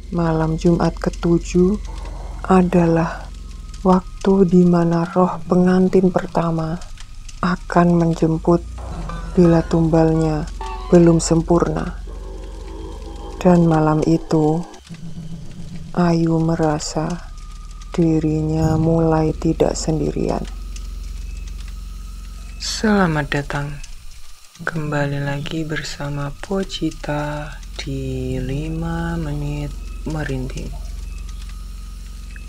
Malam Jumat ke-7 adalah waktu di mana roh pengantin pertama akan menjemput bila tumbalnya belum sempurna. Dan malam itu, Ayu merasa dirinya mulai tidak sendirian. Selamat datang kembali lagi bersama Pocita di 5 menit merinding.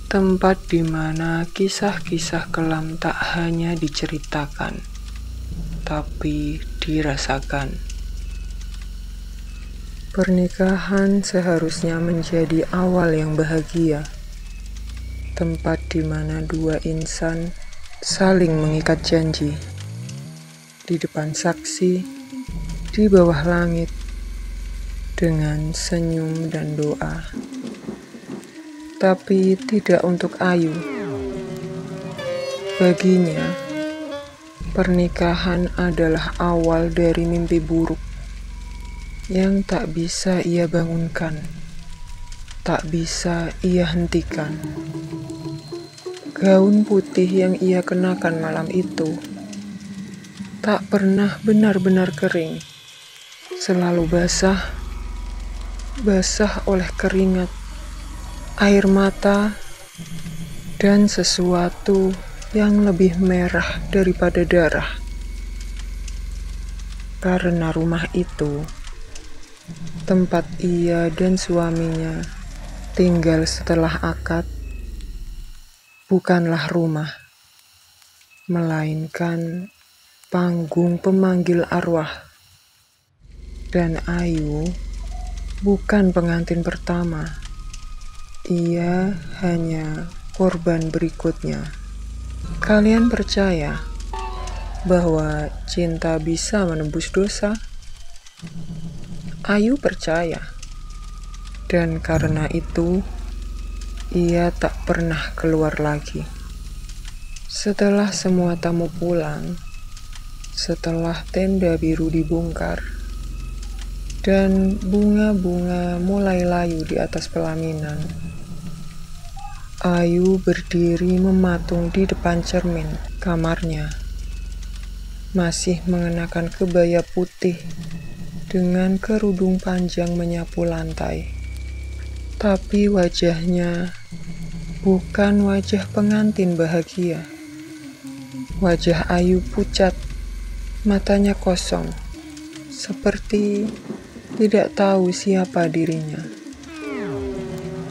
Tempat di mana kisah-kisah kelam tak hanya diceritakan, tapi dirasakan. Pernikahan seharusnya menjadi awal yang bahagia. Tempat di mana dua insan saling mengikat janji. Di depan saksi, di bawah langit, dengan senyum dan doa. Tapi tidak untuk Ayu. Baginya, pernikahan adalah awal dari mimpi buruk yang tak bisa ia bangunkan, tak bisa ia hentikan. Gaun putih yang ia kenakan malam itu tak pernah benar-benar kering, selalu basah oleh keringat, air mata, dan sesuatu yang lebih merah daripada darah. Karena rumah itu, tempat ia dan suaminya tinggal setelah akad, bukanlah rumah, melainkan panggung pemanggil arwah. Dan Ayu bukan pengantin pertama. Ia hanya korban berikutnya. Kalian percaya bahwa cinta bisa menembus dosa? Ayu percaya. Dan karena itu, ia tak pernah keluar lagi. Setelah semua tamu pulang, setelah tenda biru dibongkar, dan bunga-bunga mulai layu di atas pelaminan, Ayu berdiri mematung di depan cermin kamarnya, masih mengenakan kebaya putih dengan kerudung panjang menyapu lantai. Tapi wajahnya bukan wajah pengantin bahagia. Wajah Ayu pucat, matanya kosong, seperti tidak tahu siapa dirinya.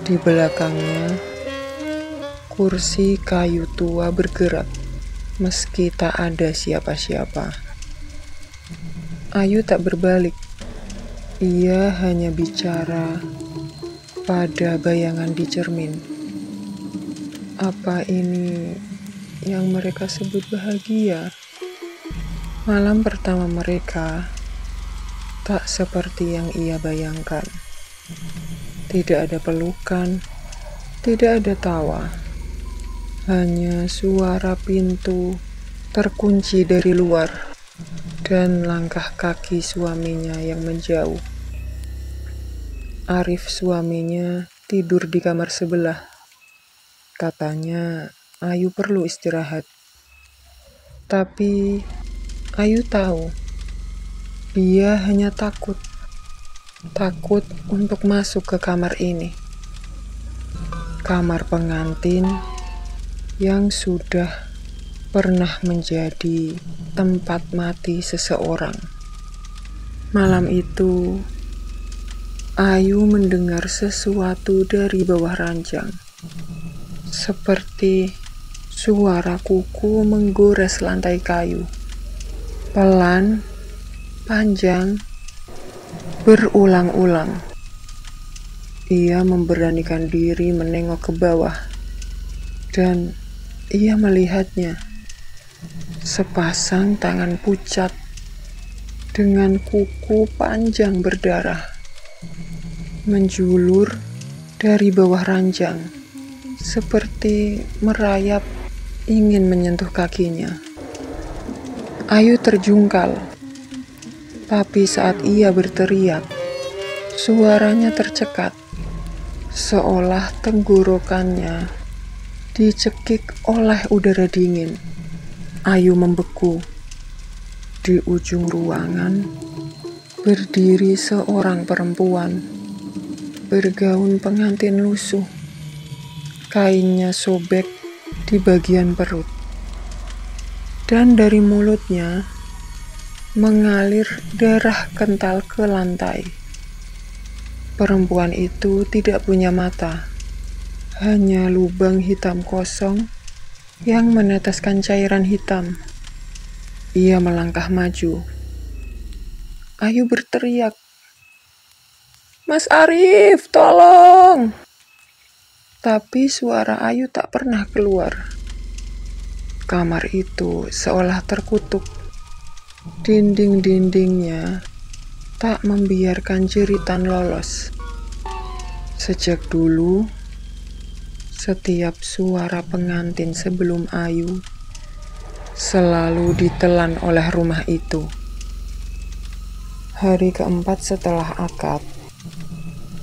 Di belakangnya, kursi kayu tua bergerak, meski tak ada siapa-siapa. Ayu tak berbalik. Ia hanya bicara pada bayangan di cermin. Apa ini yang mereka sebut bahagia? Malam pertama mereka tak seperti yang ia bayangkan. Tidak ada pelukan, tidak ada tawa. Hanya suara pintu terkunci dari luar dan langkah kaki suaminya yang menjauh. Arif suaminya tidur di kamar sebelah. Katanya Ayu perlu istirahat. Tapi Ayu tahu dia hanya takut untuk masuk ke kamar ini. Kamar pengantin yang sudah pernah menjadi tempat mati seseorang. Malam itu, Ayu mendengar sesuatu dari bawah ranjang, seperti suara kuku menggores lantai kayu. Pelan, panjang, berulang-ulang. Ia memberanikan diri menengok ke bawah, dan ia melihatnya. Sepasang tangan pucat dengan kuku panjang berdarah menjulur dari bawah ranjang, seperti merayap ingin menyentuh kakinya. Ayu terjungkal, tapi saat ia berteriak, suaranya tercekat, seolah tenggorokannya dicekik oleh udara dingin. Ayu membeku. Di ujung ruangan berdiri seorang perempuan bergaun pengantin lusuh. Kainnya sobek di bagian perut, dan dari mulutnya mengalir darah kental ke lantai. Perempuan itu tidak punya mata, hanya lubang hitam kosong yang meneteskan cairan hitam. Ia melangkah maju. Ayu berteriak, "Mas Arif, tolong!" Tapi suara Ayu tak pernah keluar. Kamar itu seolah terkutuk. Dinding-dindingnya tak membiarkan jeritan lolos. Sejak dulu, setiap suara pengantin sebelum Ayu selalu ditelan oleh rumah itu. Hari keempat setelah akad,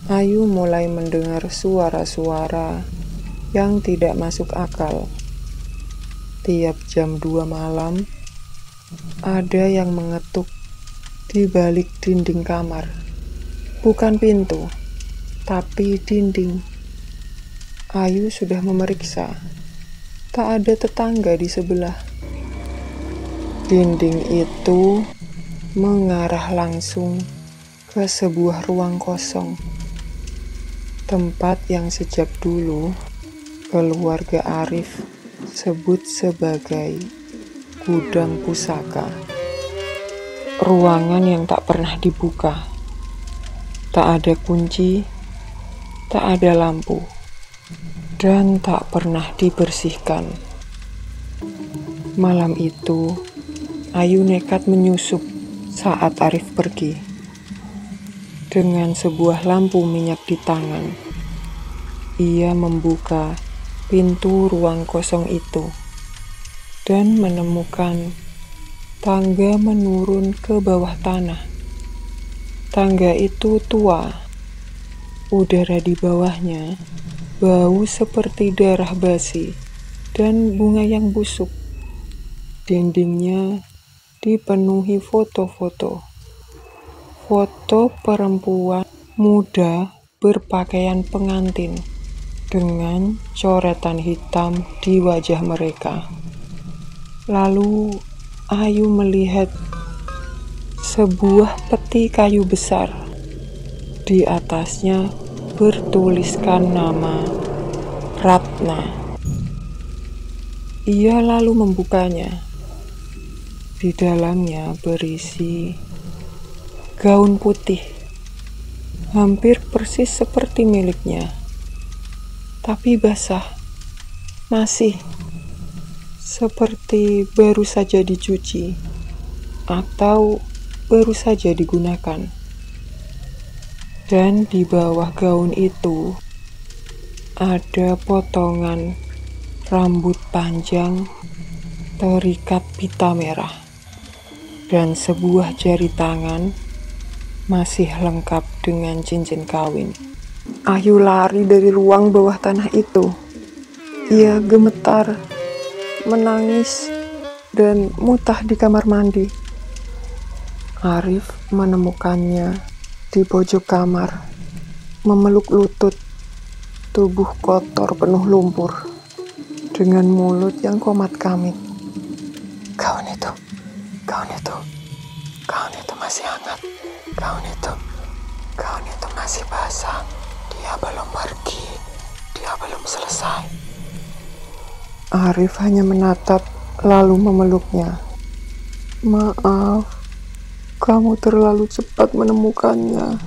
Ayu mulai mendengar suara-suara yang tidak masuk akal. Tiap jam 2 malam, ada yang mengetuk di balik dinding kamar. Bukan pintu, tapi dinding. Ayu sudah memeriksa. Tak ada tetangga di sebelah. Dinding itu mengarah langsung ke sebuah ruang kosong. Tempat yang sejak dulu keluarga Arif sebut sebagai gudang pusaka. Ruangan yang tak pernah dibuka. Tak ada kunci, tak ada lampu, dan tak pernah dibersihkan. Malam itu, Ayu nekat menyusup saat Arif pergi. Dengan sebuah lampu minyak di tangan, ia membuka pintu ruang kosong itu dan menemukan tangga menurun ke bawah tanah. Tangga itu tua. Udara di bawahnya bau seperti darah basi dan bunga yang busuk. Dindingnya dipenuhi foto-foto. Foto perempuan muda berpakaian pengantin dengan coretan hitam di wajah mereka. Lalu Ayu melihat sebuah peti kayu besar. Di atasnya bertuliskan nama Ratna. Ia lalu membukanya. Di dalamnya berisi gaun putih, hampir persis seperti miliknya, tapi basah, masih seperti baru saja dicuci atau baru saja digunakan. Dan di bawah gaun itu ada potongan rambut panjang terikat pita merah, dan sebuah jari tangan masih lengkap dengan cincin kawin. Ayu lari dari ruang bawah tanah itu. Ia gemetar, menangis, dan mutah di kamar mandi. Arif menemukannya di pojok kamar, memeluk lutut, tubuh kotor penuh lumpur, dengan mulut yang komat kamit. Gaun itu masih hangat. Gaun itu masih basah. Dia belum pergi, dia belum selesai. Arif hanya menatap lalu memeluknya. Maaf, kamu terlalu cepat menemukannya.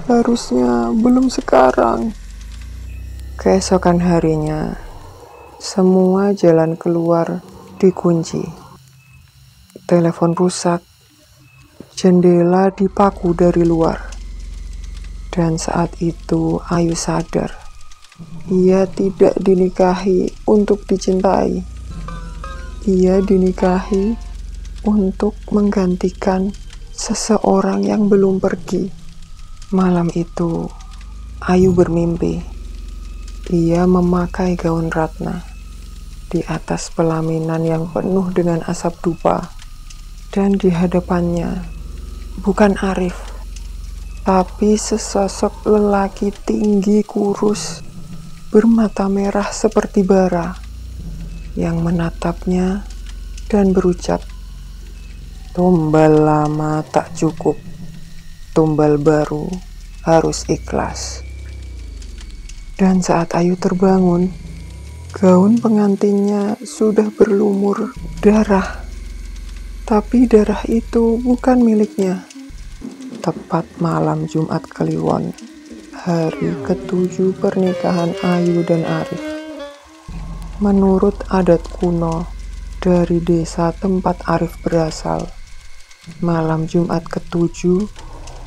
Harusnya belum sekarang. Keesokan harinya, semua jalan keluar dikunci. Telepon rusak, jendela dipaku dari luar. Dan saat itu Ayu sadar, ia tidak dinikahi untuk dicintai. Ia dinikahi untuk menggantikan seseorang yang belum pergi. Malam itu, Ayu bermimpi Ia memakai gaun Ratna di atas pelaminan yang penuh dengan asap dupa, dan di hadapannya bukan Arif, tapi sesosok lelaki tinggi kurus bermata merah seperti bara yang menatapnya dan berucap, "Tumbal lama tak cukup, tumbal baru harus ikhlas." Dan saat Ayu terbangun, gaun pengantinnya sudah berlumur darah. Tapi darah itu bukan miliknya. Tepat malam Jumat Kliwon, hari ke-7 pernikahan Ayu dan Arif. Menurut adat kuno dari desa tempat Arif berasal, malam Jumat ke-7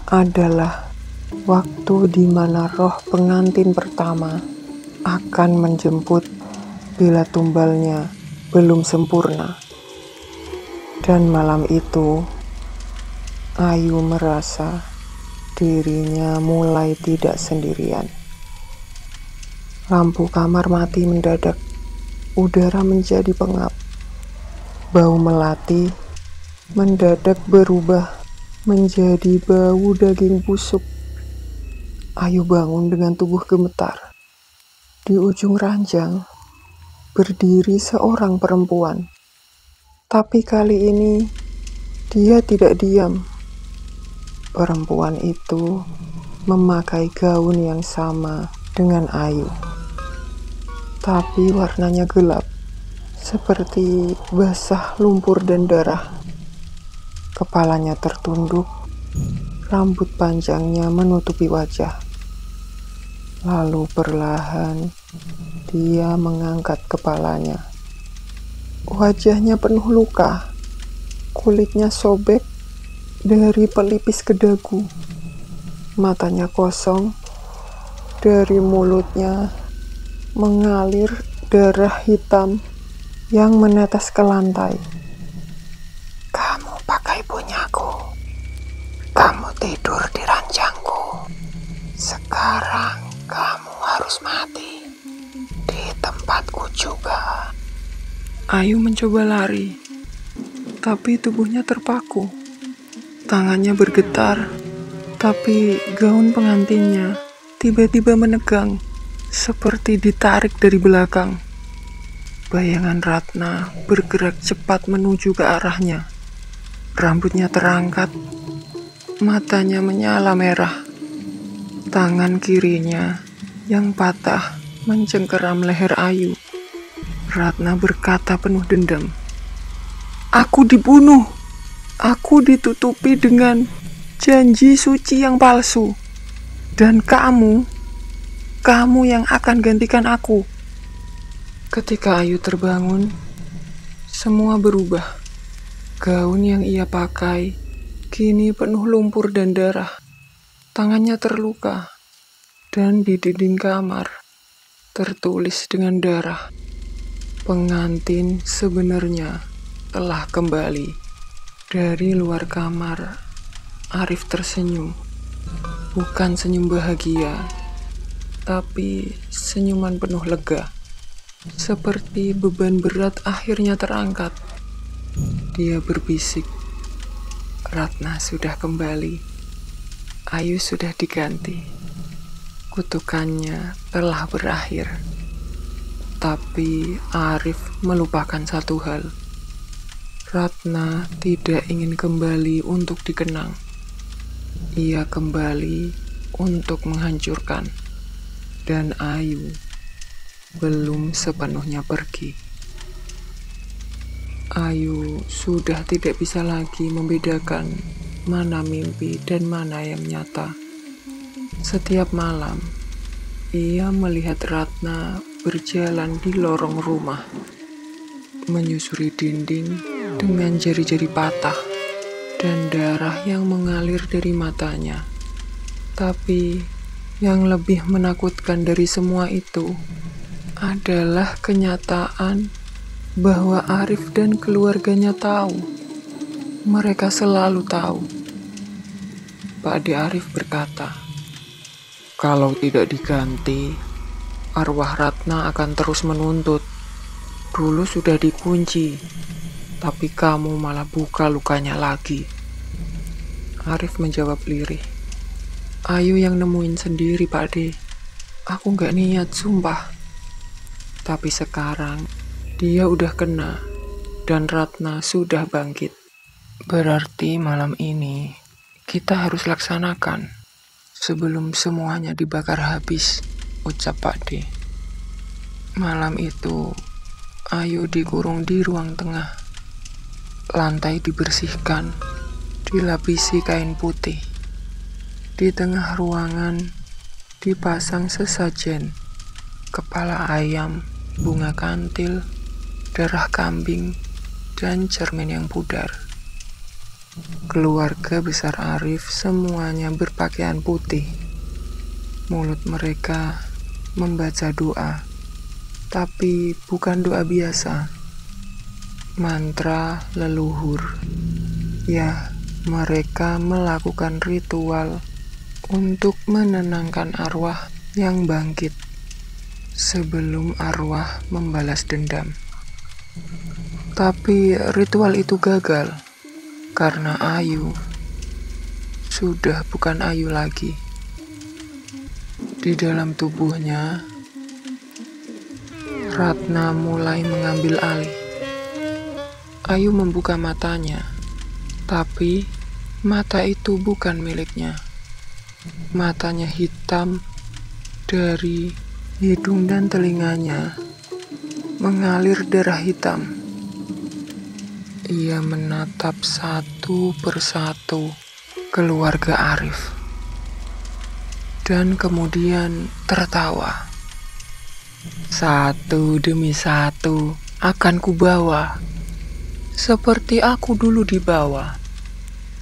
adalah waktu di mana roh pengantin pertama akan menjemput bila tumbalnya belum sempurna. Dan malam itu, Ayu merasa dirinya mulai tidak sendirian. Lampu kamar mati mendadak, udara menjadi pengap. Bau melati mendadak berubah menjadi bau daging busuk. Ayu bangun dengan tubuh gemetar. Di ujung ranjang berdiri seorang perempuan. Tapi kali ini dia tidak diam. Perempuan itu memakai gaun yang sama dengan Ayu, tapi warnanya gelap, seperti basah lumpur dan darah. Kepalanya tertunduk, rambut panjangnya menutupi wajah. Lalu perlahan dia mengangkat kepalanya. Wajahnya penuh luka, kulitnya sobek dari pelipis ke dagu. Matanya kosong, dari mulutnya mengalir darah hitam yang menetes ke lantai. "Kamu pakai punyaku, kamu tidur di ranjangku. Sekarang kamu harus mati di tempatku juga." Ayu mencoba lari, tapi tubuhnya terpaku. Tangannya bergetar, tapi gaun pengantinnya tiba-tiba menegang, seperti ditarik dari belakang. Bayangan Ratna bergerak cepat menuju ke arahnya. Rambutnya terangkat, matanya menyala merah. Tangan kirinya yang patah mencengkeram leher Ayu. Ratna berkata penuh dendam, "Aku dibunuh. Aku ditutupi dengan janji suci yang palsu. Dan kamu yang akan gantikan aku." Ketika Ayu terbangun, semua berubah. Gaun yang ia pakai kini penuh lumpur dan darah. Tangannya terluka, dan di dinding kamar tertulis dengan darah, "Pengantin sebenarnya telah kembali." Dari luar kamar, Arif tersenyum. Bukan senyum bahagia, tapi senyuman penuh lega. Seperti beban berat akhirnya terangkat. Dia berbisik, "Ratna sudah kembali. Ayu sudah diganti. Kutukannya telah berakhir." Tapi Arif melupakan satu hal. Ratna tidak ingin kembali untuk dikenang. Ia kembali untuk menghancurkan. Dan Ayu belum sepenuhnya pergi. Ayu sudah tidak bisa lagi membedakan mana mimpi dan mana yang nyata. Setiap malam, ia melihat Ratna berjalan di lorong rumah, menyusuri dinding dengan jari-jari patah dan darah yang mengalir dari matanya. Tapi yang lebih menakutkan dari semua itu adalah kenyataan bahwa Arif dan keluarganya tahu. Mereka selalu tahu. Pak De Arif berkata, "Kalau tidak diganti, arwah Ratna akan terus menuntut. Dulu sudah dikunci, tapi kamu malah buka lukanya lagi. Arif menjawab lirih. Ayu yang nemuin sendiri, Pak De. Aku gak niat, sumpah. Tapi sekarang, dia udah kena, dan Ratna sudah bangkit. Berarti malam ini, kita harus laksanakan, sebelum semuanya dibakar habis, ucap Pak De. Malam itu, Ayu dikurung di ruang tengah. Lantai dibersihkan, dilapisi kain putih. Di tengah ruangan dipasang sesajen, kepala ayam, bunga kantil, darah kambing, dan cermin yang pudar. Keluarga besar Arif semuanya berpakaian putih. Mulut mereka membaca doa, tapi bukan doa biasa. Mantra leluhur. Ya, mereka melakukan ritual untuk menenangkan arwah yang bangkit sebelum arwah membalas dendam. Tapi ritual itu gagal karena Ayu sudah bukan Ayu lagi. Di dalam tubuhnya, Ratna mulai mengambil alih. Ayu membuka matanya, tapi mata itu bukan miliknya. Matanya hitam, dari hidung dan telinganya mengalir darah hitam. Ia menatap satu persatu keluarga Arif, dan kemudian tertawa. Satu demi satu akan kubawa, seperti aku dulu dibawa,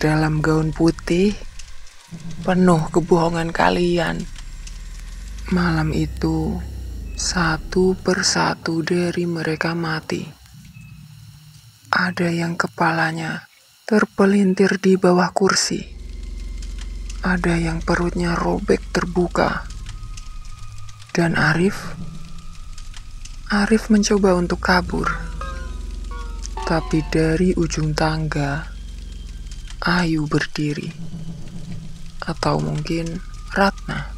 dalam gaun putih, penuh kebohongan kalian. Malam itu, satu persatu dari mereka mati. Ada yang kepalanya terpelintir di bawah kursi. Ada yang perutnya robek terbuka. Dan Arif mencoba untuk kabur. Tapi dari ujung tangga, Ayu berdiri. Atau mungkin Ratna.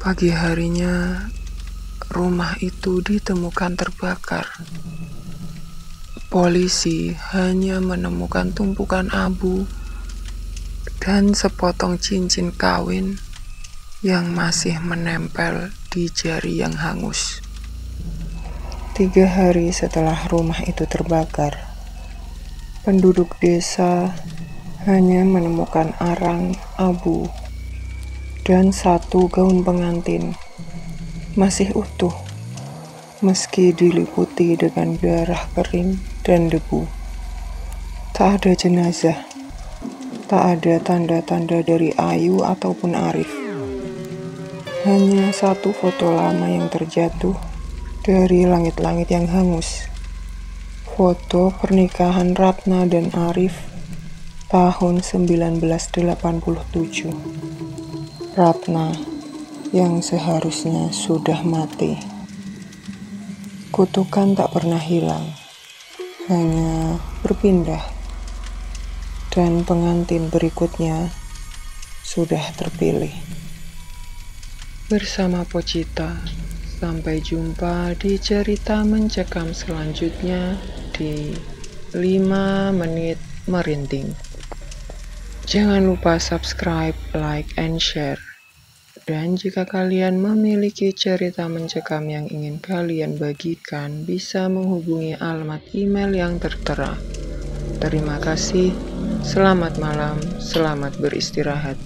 Pagi harinya, rumah itu ditemukan terbakar. Polisi hanya menemukan tumpukan abu dan sepotong cincin kawin yang masih menempel di jari yang hangus. 3 hari setelah rumah itu terbakar, penduduk desa hanya menemukan arang, abu, dan 1 gaun pengantin masih utuh, meski diliputi dengan darah kering dan debu. Tak ada jenazah, tak ada tanda-tanda dari Ayu ataupun Arif. Hanya 1 foto lama yang terjatuh dari langit-langit yang hangus. Foto pernikahan Ratna dan Arif tahun 1987. Ratna yang seharusnya sudah mati. Kutukan tak pernah hilang, hanya berpindah. Dan pengantin berikutnya sudah terpilih. Bersama Pochita, sampai jumpa di cerita mencekam selanjutnya di 5 menit merinding. Jangan lupa subscribe, like, and share. Dan jika kalian memiliki cerita mencekam yang ingin kalian bagikan, bisa menghubungi alamat email yang tertera. Terima kasih, selamat malam, selamat beristirahat.